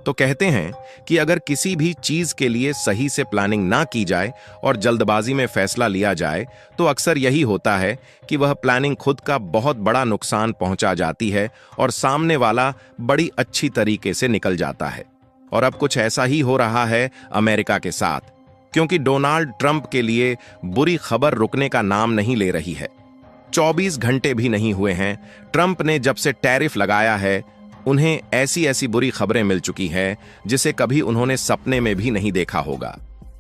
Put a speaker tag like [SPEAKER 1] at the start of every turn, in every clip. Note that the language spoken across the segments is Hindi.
[SPEAKER 1] तो कहते हैं कि अगर किसी भी चीज के लिए सही से प्लानिंग ना की जाए और जल्दबाजी में फैसला लिया जाए तो अक्सर यही होता है कि वह प्लानिंग खुद का बहुत बड़ा नुकसान पहुंचा जाती है और सामने वाला बड़ी अच्छी तरीके से निकल जाता है। और अब कुछ ऐसा ही हो रहा है अमेरिका के साथ, क्योंकि डोनाल्ड ट्रंप के लिए बुरी खबर रुकने का नाम नहीं ले रही है। 24 घंटे भी नहीं हुए हैं ट्रंप ने जब से टैरिफ लगाया है, उन्हें ऐसी ऐसी बुरी खबरें मिल चुकी हैं जिसे कभी उन्होंने सपने में भी नहीं देखा होगा।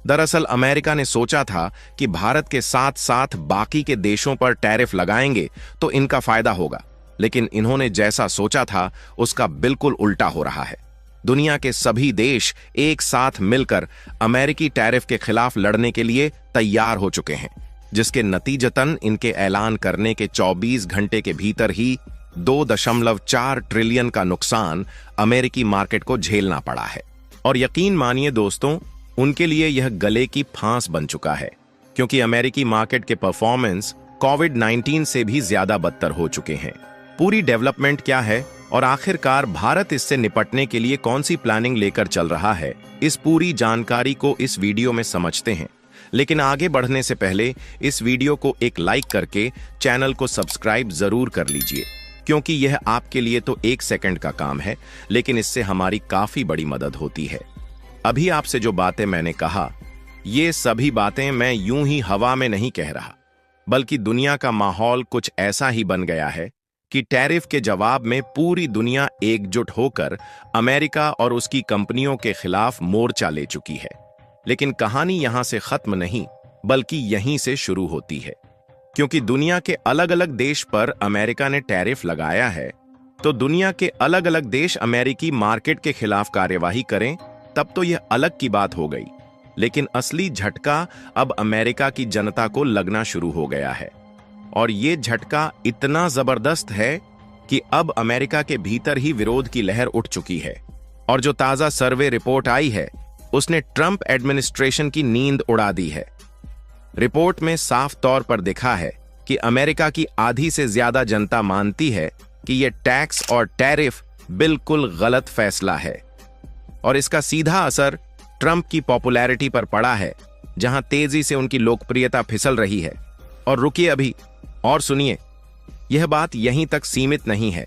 [SPEAKER 1] दरअसल अमेरिका ने सोचा था कि भारत के साथ साथ बाकी के देशों पर टैरिफ लगाएंगे तो इनका फायदा होगा, लेकिन इन्होंने जैसा सोचा था उसका बिल्कुल उल्टा हो रहा है। दुनिया के सभी देश एक साथ मिलकर अमेरिकी टैरिफ के खिलाफ लड़ने के लिए तैयार हो चुके हैं, जिसके नतीजतन इनके ऐलान करने के 24 घंटे के भीतर ही 2.4 ट्रिलियन का नुकसान अमेरिकी मार्केट को झेलना पड़ा है। और यकीन मानिए दोस्तों, उनके लिए यह गले की फांस बन चुका है, क्योंकि अमेरिकी मार्केट के परफॉर्मेंस कोविड-19 से भी ज्यादा बदतर हो चुके हैं। पूरी डेवलपमेंट क्या है और आखिरकार भारत इससे निपटने के लिए कौन सी प्लानिंग लेकर चल रहा है, इस पूरी जानकारी को इस वीडियो में समझते हैं। लेकिन आगे बढ़ने से पहले इस वीडियो को एक लाइक करके चैनल को सब्सक्राइब जरूर कर लीजिए, क्योंकि यह आपके लिए तो 1 सेकंड का काम है, लेकिन इससे हमारी काफी बड़ी मदद होती है। अभी आपसे जो बातें मैंने कहा, ये सभी बातें मैं यूं ही हवा में नहीं कह रहा, बल्कि दुनिया का माहौल कुछ ऐसा ही बन गया है कि टैरिफ के जवाब में पूरी दुनिया एकजुट होकर अमेरिका और उसकी कंपनियों के खिलाफ मोर्चा ले चुकी है। लेकिन कहानी यहां से खत्म नहीं, बल्कि यहीं से शुरू होती है, क्योंकि दुनिया के अलग अलग देश पर अमेरिका ने टैरिफ लगाया है, तो दुनिया के अलग अलग देश अमेरिकी मार्केट के खिलाफ कार्यवाही करें तब तो यह अलग की बात हो गई। लेकिन असली झटका अब अमेरिका की जनता को लगना शुरू हो गया है, और ये झटका इतना जबरदस्त है कि अब अमेरिका के भीतर ही विरोध की लहर उठ चुकी है। और जो ताजा सर्वे रिपोर्ट आई है उसने ट्रंप एडमिनिस्ट्रेशन की नींद उड़ा दी है। रिपोर्ट में साफ तौर पर दिखा है कि अमेरिका की आधी से ज्यादा जनता मानती है कि यह टैक्स और टैरिफ बिल्कुल गलत फैसला है, और इसका सीधा असर ट्रंप की पॉपुलैरिटी पर पड़ा है, जहां तेजी से उनकी लोकप्रियता फिसल रही है। और रुकिए अभी और सुनिए, यह बात यहीं तक सीमित नहीं है,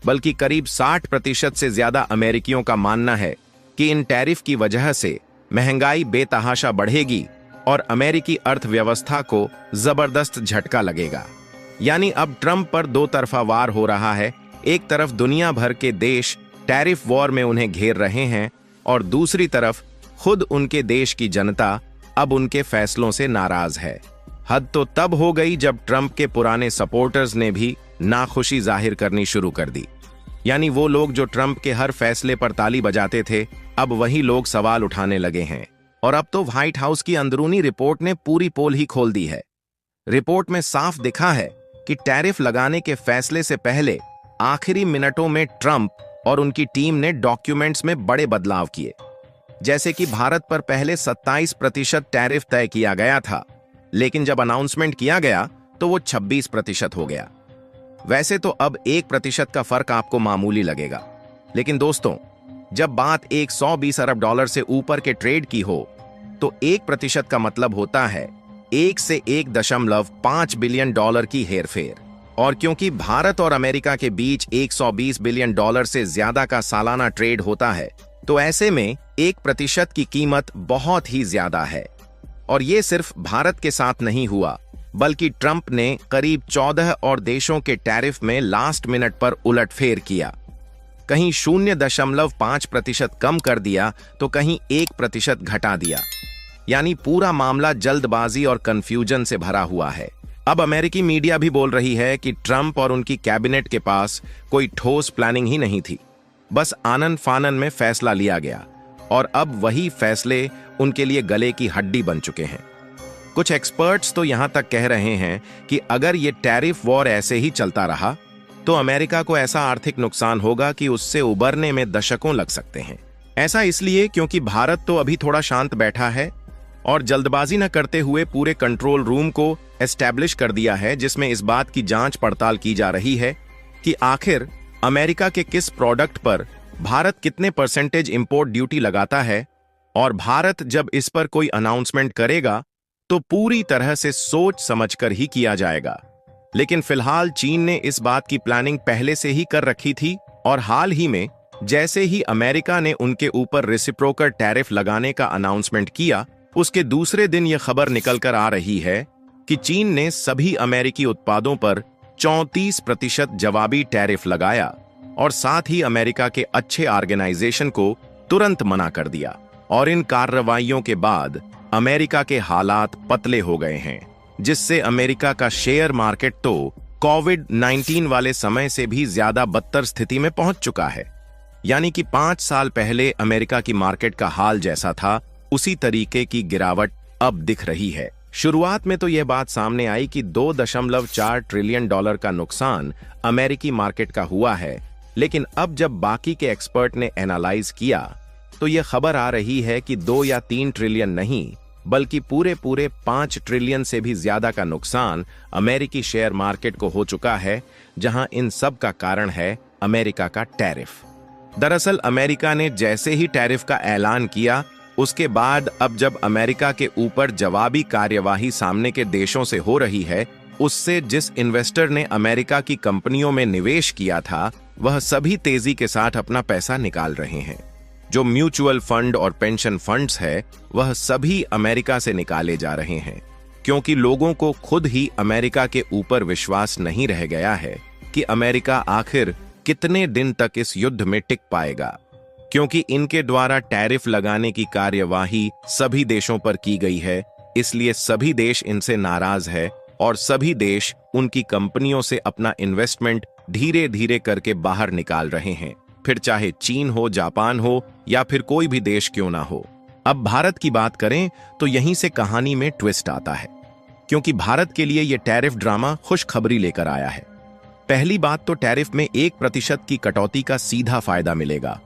[SPEAKER 1] बल्कि करीब 60% से ज्यादा अमेरिकियों का मानना है कि इन टैरिफ की वजह से महंगाई बेतहाशा बढ़ेगी और अमेरिकी अर्थव्यवस्था को जबरदस्त झटका लगेगा। यानी अब ट्रंप पर दो तरफा वार हो रहा है। एक तरफ दुनिया भर के देश टैरिफ वॉर में उन्हें घेर रहे हैं, और दूसरी तरफ खुद उनके देश की जनता अब उनके फैसलों से नाराज है। हद तो तब हो गई जब ट्रंप के पुराने सपोर्टर्स ने भी नाखुशी जाहिर करनी शुरू कर दी। यानी वो लोग जो ट्रंप के हर फैसले पर ताली बजाते थे, अब वही लोग सवाल उठाने लगे हैं। और अब तो व्हाइट हाउस की अंदरूनी रिपोर्ट ने पूरी पोल ही खोल दी है। रिपोर्ट में साफ दिखा है कि टैरिफ लगाने के फैसले से पहले आखिरी मिनटों में ट्रंप और उनकी टीम ने डॉक्यूमेंट्स में बड़े बदलाव किए। जैसे कि भारत पर पहले 27% टैरिफ तय किया गया था, लेकिन जब अनाउंसमेंट किया गया तो वो 26% हो गया। वैसे तो अब 1% का फर्क आपको मामूली लगेगा, लेकिन दोस्तों, जब बात 120 अरब डॉलर से ऊपर के ट्रेड की हो तो 1% का मतलब होता है 1 से 1.5 बिलियन डॉलर की हेरफेर। और क्योंकि भारत और अमेरिका के बीच 120 बिलियन डॉलर से ज्यादा का सालाना ट्रेड होता है, तो ऐसे में 1% की कीमत बहुत ही ज्यादा है। और ये सिर्फ भारत के साथ नहीं हुआ, बल्कि ट्रंप ने करीब 14 और देशों के टैरिफ में लास्ट मिनट पर उलटफेर किया। कहीं 0.5% कम कर दिया तो कहीं 1% घटा दिया। यानी पूरा मामला जल्दबाजी और कंफ्यूजन से भरा हुआ है। अब अमेरिकी मीडिया भी बोल रही है कि ट्रंप और उनकी कैबिनेट के पास कोई ठोस प्लानिंग ही नहीं थी, बस आनन फानन में फैसला लिया गया, और अब वही फैसले उनके लिए गले की हड्डी बन चुके हैं। कुछ एक्सपर्ट्स तो यहां तक कह रहे हैं कि अगर ये टैरिफ वॉर ऐसे ही चलता रहा तो अमेरिका को ऐसा आर्थिक नुकसान होगा कि उससे उबरने में दशकों लग सकते हैं। ऐसा इसलिए क्योंकि भारत तो अभी थोड़ा शांत बैठा है और जल्दबाजी न करते हुए पूरे कंट्रोल रूम को एस्टैब्लिश कर दिया है, जिसमें इस बात की जांच पड़ताल की जा रही है कि आखिर अमेरिका के किस प्रोडक्ट पर भारत कितने परसेंटेज इंपोर्ट ड्यूटी लगाता है, और भारत जब इस पर कोई अनाउंसमेंट करेगा तो पूरी तरह से सोच समझकर ही किया जाएगा। लेकिन फिलहाल चीन ने इस बात की प्लानिंग पहले से ही कर रखी थी, और हाल ही में जैसे ही अमेरिका ने उनके ऊपर रेसिप्रोकल टैरिफ लगाने का अनाउंसमेंट किया, उसके दूसरे दिन यह खबर निकलकर आ रही है कि चीन ने सभी अमेरिकी उत्पादों पर 34% जवाबी टैरिफ लगाया और साथ ही अमेरिका के अच्छे ऑर्गेनाइजेशन को तुरंत मना कर दिया। और इन कार्रवाइयों के बाद अमेरिका के हालात पतले हो गए हैं, जिससे अमेरिका का शेयर मार्केट तो कोविड-19 वाले समय से भी ज्यादा बदतर स्थिति में पहुंच चुका है। यानी कि 5 साल पहले अमेरिका की मार्केट का हाल जैसा था, उसी तरीके की गिरावट अब दिख रही है। शुरुआत में तो यह बात सामने आई कि $2.4 ट्रिलियन का नुकसान अमेरिकी मार्केट का हुआ है, लेकिन अब जब बाकी के एक्सपर्ट ने एनालाइज किया तो यह खबर आ रही है कि 2 या 3 ट्रिलियन नहीं, बल्कि पूरे 5 ट्रिलियन से भी ज्यादा का नुकसान अमेरिकी शेयर मार्केट को हो चुका है, जहां इन सब का कारण है अमेरिका का टैरिफ। दरअसल अमेरिका ने जैसे ही टैरिफ का ऐलान किया, उसके बाद अब जब अमेरिका के ऊपर जवाबी कार्यवाही सामने के देशों से हो रही है, उससे जिस इन्वेस्टर ने अमेरिका की कंपनियों में निवेश किया था, वह सभी तेजी के साथ अपना पैसा निकाल रहे हैं। जो म्यूचुअल फंड और पेंशन फंड्स है, वह सभी अमेरिका से निकाले जा रहे हैं, क्योंकि लोगों को खुद ही अमेरिका के ऊपर विश्वास नहीं रह गया है कि अमेरिका आखिर कितने दिन तक इस युद्ध में टिक पाएगा। क्योंकि इनके द्वारा टैरिफ लगाने की कार्यवाही सभी देशों पर की गई है, इसलिए सभी देश इनसे नाराज है और सभी देश उनकी कंपनियों से अपना इन्वेस्टमेंट धीरे धीरे करके बाहर निकाल रहे हैं, फिर चाहे चीन हो, जापान हो या फिर कोई भी देश क्यों ना हो। अब भारत की बात करें तो यहीं से कहानी में ट्विस्ट आता है, क्योंकि भारत के लिए यह टैरिफ ड्रामा खुशखबरी लेकर आया है। पहली बात तो टैरिफ में 1% की कटौती का सीधा फायदा मिलेगा,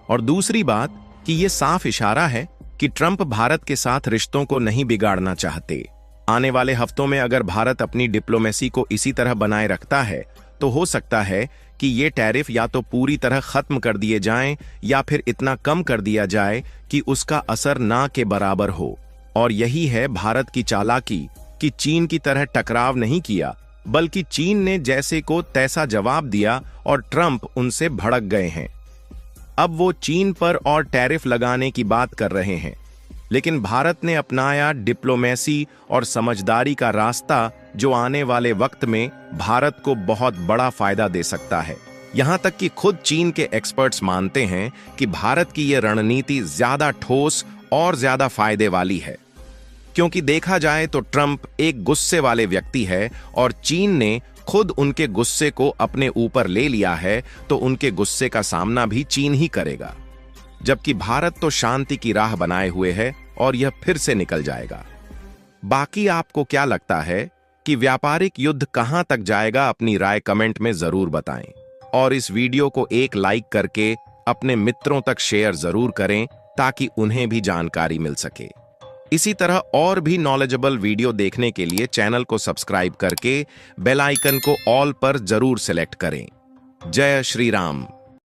[SPEAKER 1] और दूसरी बात कि यह साफ इशारा है कि ट्रंप भारत के साथ रिश्तों को नहीं बिगाड़ना चाहते। आने वाले हफ्तों में अगर भारत अपनी डिप्लोमेसी को इसी तरह बनाए रखता है तो हो सकता है कि ये टैरिफ या तो पूरी तरह खत्म कर दिए जाएं या फिर इतना कम कर दिया जाए कि उसका असर ना के बराबर हो। और यही है भारत की चालाकी कि चीन की तरह टकराव नहीं किया, बल्कि चीन ने जैसे को तैसा जवाब दिया और ट्रंप उनसे भड़क गए हैं। अब वो चीन पर और टैरिफ लगाने की बात कर रहे हैं, लेकिन भारत ने अपनाया डिप्लोमेसी और समझदारी का रास्ता, जो आने वाले वक्त में भारत को बहुत बड़ा फायदा दे सकता है। यहां तक कि खुद चीन के एक्सपर्ट्स मानते हैं कि भारत की यह रणनीति ज्यादा ठोस और ज्यादा फायदे वाली है, क्योंकि देखा जाए तो ट्रंप एक गुस्से वाले व्यक्ति है और चीन ने खुद उनके गुस्से को अपने ऊपर ले लिया है, तो उनके गुस्से का सामना भी चीन ही करेगा। जबकि भारत तो शांति की राह बनाए हुए है और यह फिर से निकल जाएगा। बाकी आपको क्या लगता है कि व्यापारिक युद्ध कहां तक जाएगा? अपनी राय कमेंट में जरूर बताएं, और इस वीडियो को एक लाइक करके अपने मित्रों तक शेयर जरूर करें ताकि उन्हें भी जानकारी मिल सके। इसी तरह और भी नॉलेजेबल वीडियो देखने के लिए चैनल को सब्सक्राइब करके बेल आइकन को ऑल पर जरूर सेलेक्ट करें। जय श्री राम।